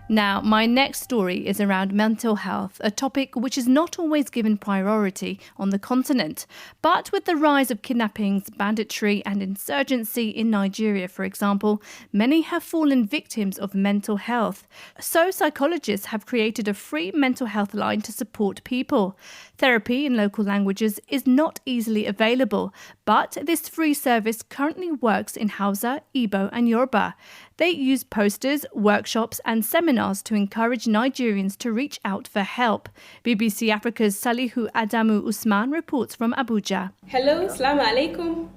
Now, my next story is around mental health, a topic which is not always given priority on the continent. But with the rise of kidnappings, banditry and insurgency in Nigeria, for example, many have fallen victims of mental health. So psychologists have created a free mental health line to support people. Therapy in local languages is not easily available, but this free service currently works in Hausa, Igbo and Yoruba. They use posters, workshops and seminars to encourage Nigerians to reach out for help. BBC Africa's Salihu Adamu Usman reports from Abuja. Hello, Assalamu alaikum.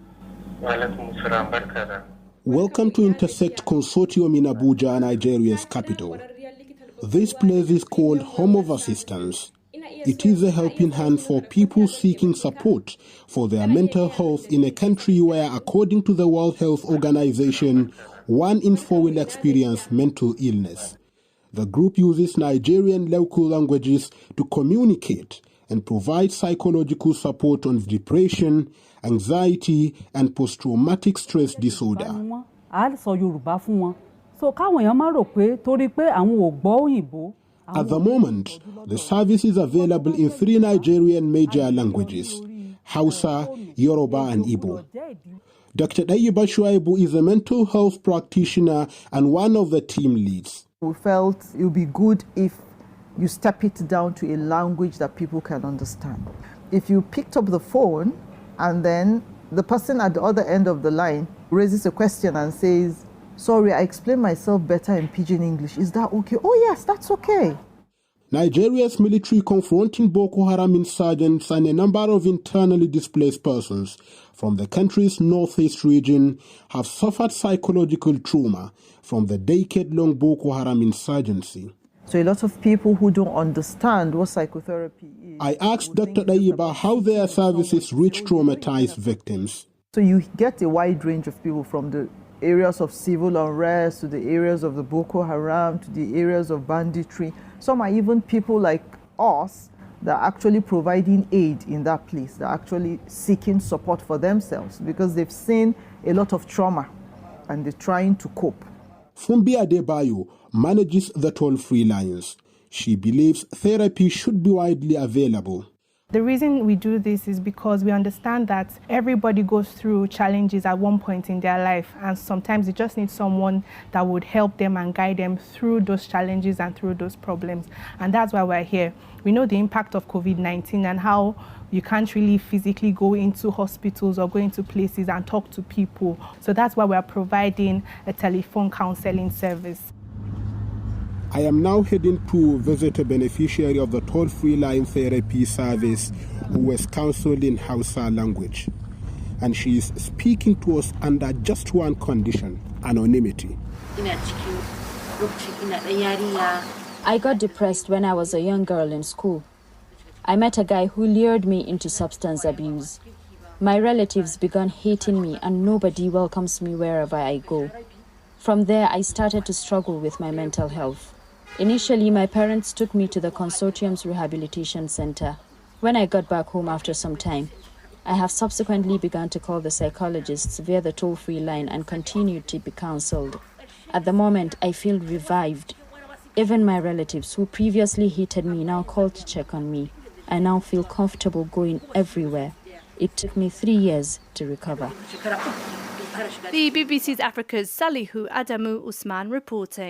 Welcome to Intersect Consortium in Abuja, Nigeria's capital. This place is called Home of Assistance. It is a helping hand for people seeking support for their mental health in a country where, according to the World Health Organization, 1 in 4 will experience mental illness. The group uses Nigerian local languages to communicate and provide psychological support on depression, anxiety, and post-traumatic stress disorder. At the moment, the service is available in 3 Nigerian major languages: Hausa, Yoruba, and Igbo. Dr. Dayiba Shuaibu is a mental health practitioner and one of the team leads. We felt it would be good if you step it down to a language that people can understand. If you picked up the phone and then the person at the other end of the line raises a question and says, "Sorry, I explained myself better in Pidgin English. Is that okay?" "Oh yes, that's okay." Nigeria's military confronting Boko Haram insurgents and a number of internally displaced persons from the country's northeast region have suffered psychological trauma from the decade-long Boko Haram insurgency. So a lot of people who don't understand what psychotherapy is. I asked Dr. Dayiba how their services reach traumatized victims. So you get a wide range of people, from the areas of civil unrest to the areas of the Boko Haram to the areas of banditry. Some are even people like us that are actually providing aid in that place. They're actually seeking support for themselves because they've seen a lot of trauma and they're trying to cope. Fumbi Adebayo manages the toll-free lines. She believes therapy should be widely available. The reason we do this is because we understand that everybody goes through challenges at one point in their life, and sometimes they just need someone that would help them and guide them through those challenges and through those problems. And that's why we're here. We know the impact of COVID-19 and how you can't really physically go into hospitals or go into places and talk to people. So that's why we're providing a telephone counseling service. I am now heading to visit a beneficiary of the toll-free line therapy service who was counseled in Hausa language. And she is speaking to us under just one condition: anonymity. I got depressed when I was a young girl in school. I met a guy who lured me into substance abuse. My relatives began hating me and nobody welcomes me wherever I go. From there, I started to struggle with my mental health. Initially, my parents took me to the consortium's rehabilitation center. When I got back home after some time, I have subsequently begun to call the psychologists via the toll-free line and continued to be counseled. At the moment, I feel revived. Even my relatives who previously hated me now call to check on me. I now feel comfortable going everywhere. It took me 3 years to recover. The BBC's Africa's Salihu Adamu Usman reporting.